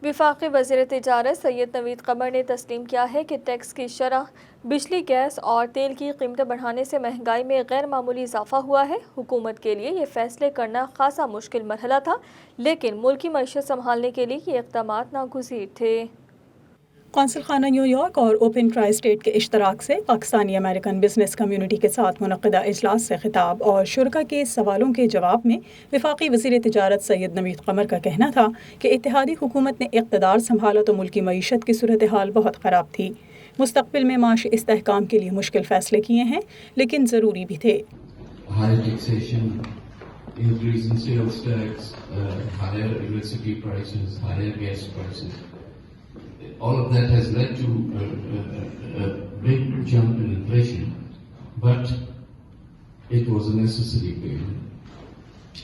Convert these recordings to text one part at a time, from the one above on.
वफाकी वज़ीर तिजारत सैयद नवीद कमर ने तस्लीम किया है कि टैक्स की शरह बिजली, गैस और तेल की कीमतें बढ़ाने से महंगाई में गैर मामूली इजाफा हुआ है। हुकूमत के लिए ये फैसले करना खासा मुश्किल मरहला था, लेकिन मुल्की मईशत संभालने के लिए ये इक़दाम नागुज़ीर थे। कौंसिल खाना न्यूयॉर्क और ओपन ट्राई स्टेट के इश्तराक से पाकिस्तानी अमेरिकन बिजनेस कम्युनिटी के साथ मुनक़दा इजलास से खिताब और शुरका के सवालों के जवाब में वफाकी वज़ीर तिजारत सैयद नवीद कमर का कहना था कि इत्तेहादी हुकूमत ने इक़्तिदार संभाला तो मुल्की मईशत की सूरत हाल बहुत ख़राब थी। मुस्तक़बिल में माशी इस्तेहकाम के लिए मुश्किल फ़ैसले किए हैं, लेकिन ज़रूरी भी थे। All of that has led to a big jump in inflation, but it was a necessary pain.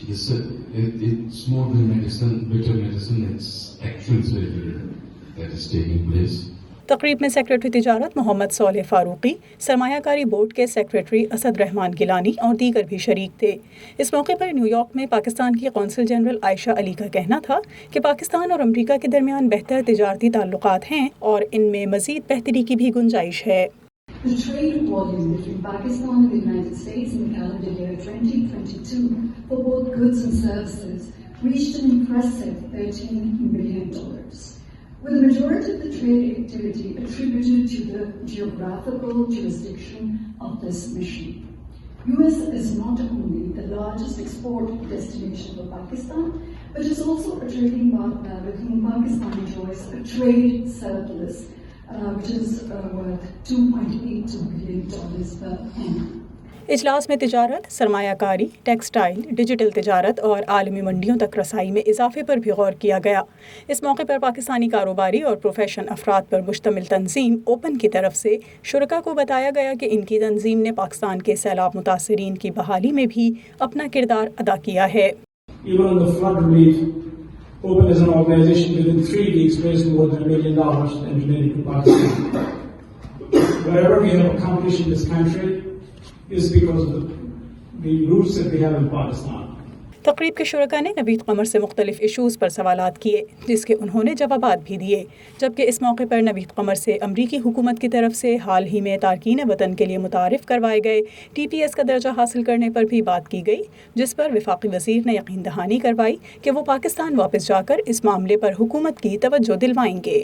It's more than medicine, bitter medicine, it's actual surgery that is taking place. तकरीब में सेक्रेटरी तिजारत Mohammad Solih Farooqui, सरमायाकारी board के secretary Asad Rahman Gilani और दीगर भी शरीक थे। इस मौके पर न्यूयॉर्क में पाकिस्तान की कौंसिल जनरल आयशा अली का कहना था कि पाकिस्तान और अमरीका के दरमियान बेहतर तिजारती ताल्लुकात हैं और इनमें मजीद बेहतरी की भी गुंजाइश है। The trade volume between Pakistan and the United States in the calendar year 2022 for both goods and services reached an impressive $13 billion. With the majority of the trade activity attributed to the geographical jurisdiction of this mission. US is not only the largest export destination for Pakistan, but is also a trading partner with whom Pakistan enjoys a trade surplus, which is worth $2.82 billion per annum. इजलास में तिजारत, सरमायाकारी, textile, digital तिजारत और आलमी मंडियों तक रसाई में इजाफे पर भी गौर किया गया। इस मौके पर पाकिस्तानी कारोबारी और प्रोफेशन अफराद पर मुश्तमिल तंजीम ओपन की तरफ से शुरका को बताया गया कि इनकी तंजीम ने पाकिस्तान के सैलाब मुतासरीन की बहाली में भी अपना किरदार अदा किया है। Open as an organization within 3 weeks raised more than $1 million in donating to Pakistan. Whatever we have accomplished in this country is because of the roots that we have in Pakistan. तकरीब के शुरका ने नवीद कमर से मुख्तलिफ issues पर सवालात किए, जिसके उन्होंने जवाबात भी दिए। जबकि इस मौके पर नवीद कमर से अमरीकी हुकूमत की तरफ से हाल ही में तारकीन वतन के लिए मुतारिफ करवाए गए TPS का दर्जा हासिल करने पर भी बात की गई, जिस पर वफाकी वज़ीर ने यकीन दहानी करवाई कि वो पाकिस्तान वापस जाकर इस मामले पर हुकूमत की तवज्जो दिलवाएंगे।